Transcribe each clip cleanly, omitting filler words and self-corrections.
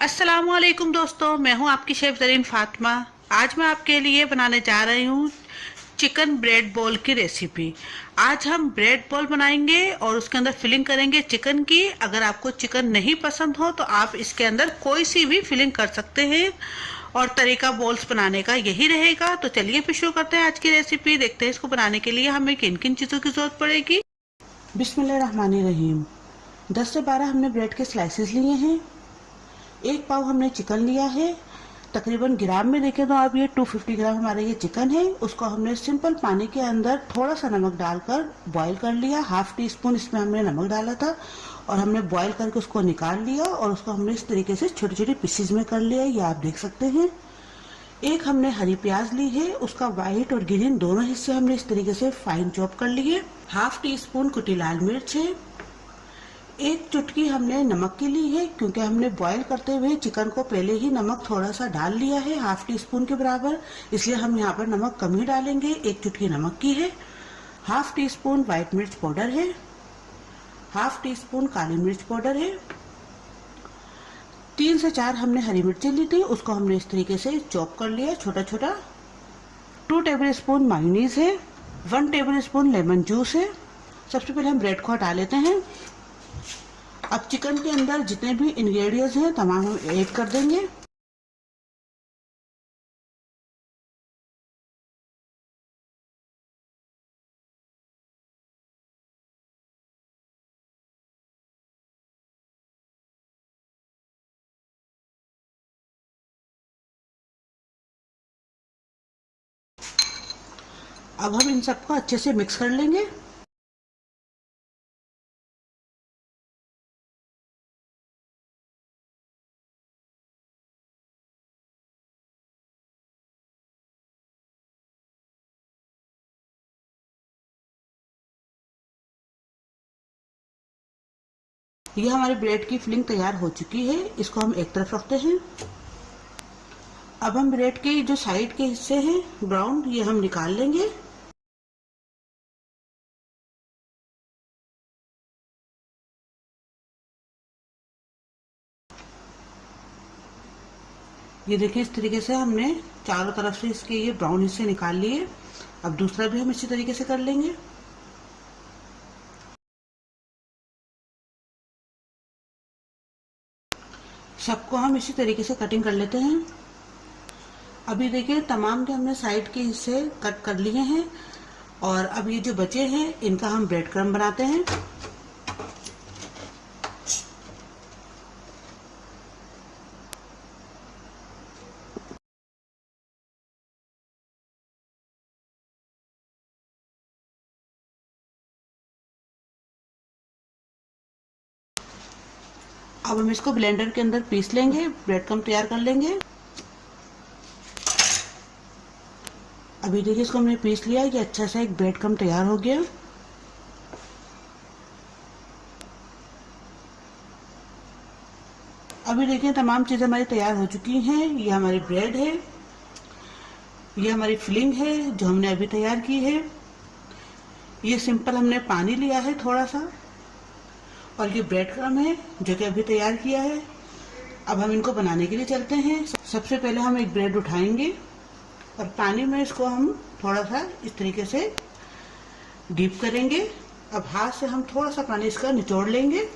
अस्सलामुअलैकुम दोस्तों, मैं हूं आपकी शेफ ज़रीन फातिमा। आज मैं आपके लिए बनाने जा रही हूं चिकन ब्रेड बॉल की रेसिपी। आज हम ब्रेड बॉल बनाएंगे और उसके अंदर फिलिंग करेंगे चिकन की। अगर आपको चिकन नहीं पसंद हो तो आप इसके अंदर कोई सी भी फिलिंग कर सकते हैं और तरीका बॉल्स बनाने का यही रहेगा। तो चलिए फिर शुरू करते हैं आज की रेसिपी। देखते हैं इसको बनाने के लिए हमें किन किन चीज़ों की ज़रूरत पड़ेगी। बिस्मिल्लाहिर्रहमानिर्रहीम। 10 से 12 हमने ब्रेड के स्लाइसेस लिए हैं। 1 पाव हमने चिकन लिया है। तकरीबन ग्राम में देखें तो आप ये 250 ग्राम हमारा ये चिकन है। उसको हमने सिंपल पानी के अंदर थोड़ा सा नमक डालकर बॉईल कर लिया। हाफ टी स्पून इसमें हमने नमक डाला था और हमने बॉईल करके उसको निकाल लिया और उसको हमने इस तरीके से छोटे छोटे पीसेज में कर लिया। ये आप देख सकते हैं। एक हमने हरी प्याज ली है, उसका व्हाइट और ग्रीन दोनों हिस्से हमने इस तरीके से फाइन चॉप कर लिए। हाफ टी स्पून कुटी लाल मिर्च है। एक चुटकी हमने नमक की ली है, क्योंकि हमने बॉईल करते हुए चिकन को पहले ही नमक थोड़ा सा डाल लिया है, हाफ टी स्पून के बराबर, इसलिए हम यहाँ पर नमक कम ही डालेंगे। एक चुटकी नमक की है। हाफ टी स्पून व्हाइट मिर्च पाउडर है। हाफ टी स्पून काली मिर्च पाउडर है। 3 से 4 हमने हरी मिर्ची ली थी, उसको हमने इस तरीके से चॉप कर लिया छोटा छोटा। 2 टेबल स्पून मायोनीज है। 1 टेबल स्पून लेमन जूस है। सबसे पहले हम ब्रेड को हटा लेते हैं। अब चिकन के अंदर जितने भी इंग्रेडिएंट्स हैं तमाम हम ऐड कर देंगे। अब हम इन सबको अच्छे से मिक्स कर लेंगे। ये हमारी ब्रेड की फिलिंग तैयार हो चुकी है। इसको हम एक तरफ रखते हैं। अब हम ब्रेड के जो साइड के हिस्से हैं ब्राउन, ये हम निकाल लेंगे। ये देखिए, इस तरीके से हमने चारों तरफ से इसके ये ब्राउन हिस्से निकाल लिए। अब दूसरा भी हम इसी तरीके से कर लेंगे। सबको हम इसी तरीके से कटिंग कर लेते हैं। अभी देखिए, तमाम के हमने साइड के हिस्से कट कर लिए हैं और अब ये जो बचे हैं इनका हम ब्रेड क्रम्ब बनाते हैं। अब हम इसको ब्लेंडर के अंदर पीस लेंगे, ब्रेड क्रम्ब तैयार कर लेंगे। अभी देखिए, इसको हमने पीस लिया। ये अच्छा सा एक ब्रेड क्रम्ब तैयार हो गया। अभी देखिए, तमाम चीज़ें हमारी तैयार हो चुकी हैं। ये हमारी ब्रेड है, ये हमारी फिलिंग है जो हमने अभी तैयार की है। ये सिंपल हमने पानी लिया है थोड़ा सा, और ये ब्रेड क्रम्ब है जो कि अभी तैयार किया है। अब हम इनको बनाने के लिए चलते हैं। सबसे पहले हम एक ब्रेड उठाएंगे और पानी में इसको हम थोड़ा सा इस तरीके से डीप करेंगे। अब हाथ से हम थोड़ा सा पानी इसका निचोड़ लेंगे।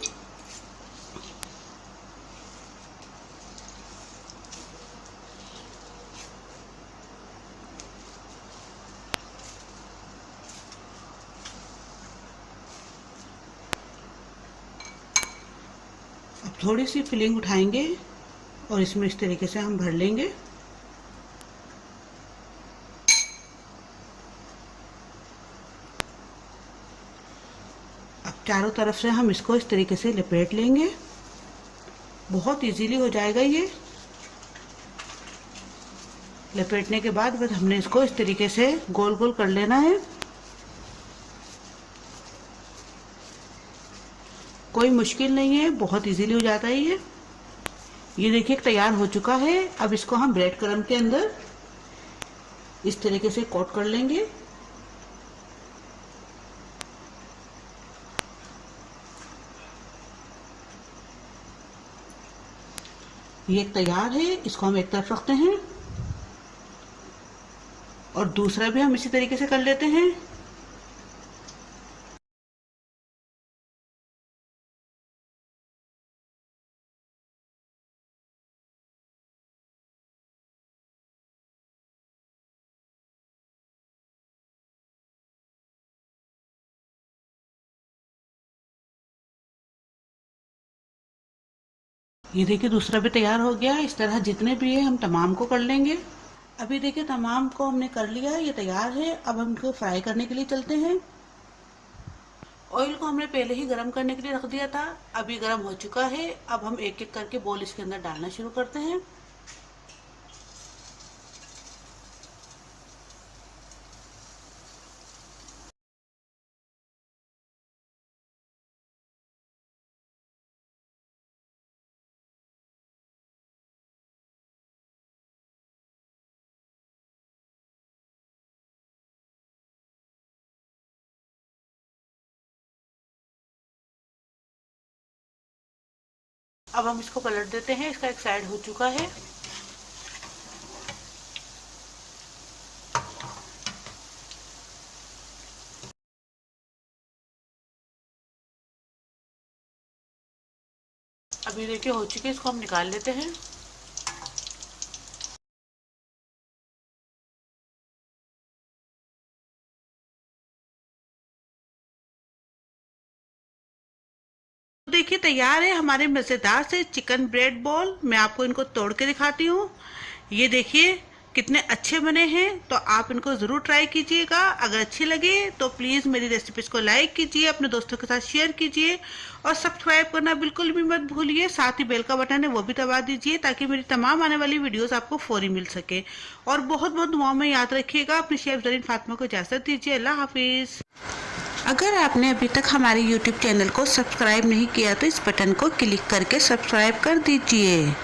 अब थोड़ी सी फिलिंग उठाएंगे और इसमें इस तरीके से हम भर लेंगे। अब चारों तरफ से हम इसको इस तरीके से लपेट लेंगे। बहुत इजीली हो जाएगा ये। लपेटने के बाद बस हमने इसको इस तरीके से गोल गोल कर लेना है। कोई मुश्किल नहीं है, बहुत इजीली हो जाता है ये देखिए, तैयार हो चुका है। अब इसको हम ब्रेड क्रम्ब के अंदर इस तरीके से कोट कर लेंगे। ये एक तैयार है, इसको हम एक तरफ रखते हैं और दूसरा भी हम इसी तरीके से कर लेते हैं। ये देखिए दूसरा भी तैयार हो गया। इस तरह जितने भी है हम तमाम को कर लेंगे। अभी देखिए तमाम को हमने कर लिया, ये तैयार है। अब हम इनको फ्राई करने के लिए चलते हैं। ऑयल को हमने पहले ही गर्म करने के लिए रख दिया था, अभी गर्म हो चुका है। अब हम एक एक करके बॉल इसके अंदर डालना शुरू करते हैं। अब हम इसको पलट देते हैं, इसका एक साइड हो चुका है। अभी देखिए हो चुके, इसको हम निकाल लेते हैं। देखिए तैयार है हमारे मज़ेदार से चिकन ब्रेड बॉल। मैं आपको इनको तोड़ के दिखाती हूँ। ये देखिए कितने अच्छे बने हैं। तो आप इनको ज़रूर ट्राई कीजिएगा। अगर अच्छे लगे तो प्लीज़ मेरी रेसिपीज़ को लाइक कीजिए, अपने दोस्तों के साथ शेयर कीजिए और सब्सक्राइब करना बिल्कुल भी मत भूलिए। साथ ही बेल का बटन है वो भी दबा दीजिए ताकि मेरी तमाम आने वाली वीडियोस आपको फौरी मिल सके। और बहुत बहुत दुआओं में याद रखिएगा। अपनी शेफ ज़रीन फातिमा को इजाज़त दीजिए। अल्लाह हाफिज़। अगर आपने अभी तक हमारे YouTube चैनल को सब्सक्राइब नहीं किया तो इस बटन को क्लिक करके सब्सक्राइब कर दीजिए।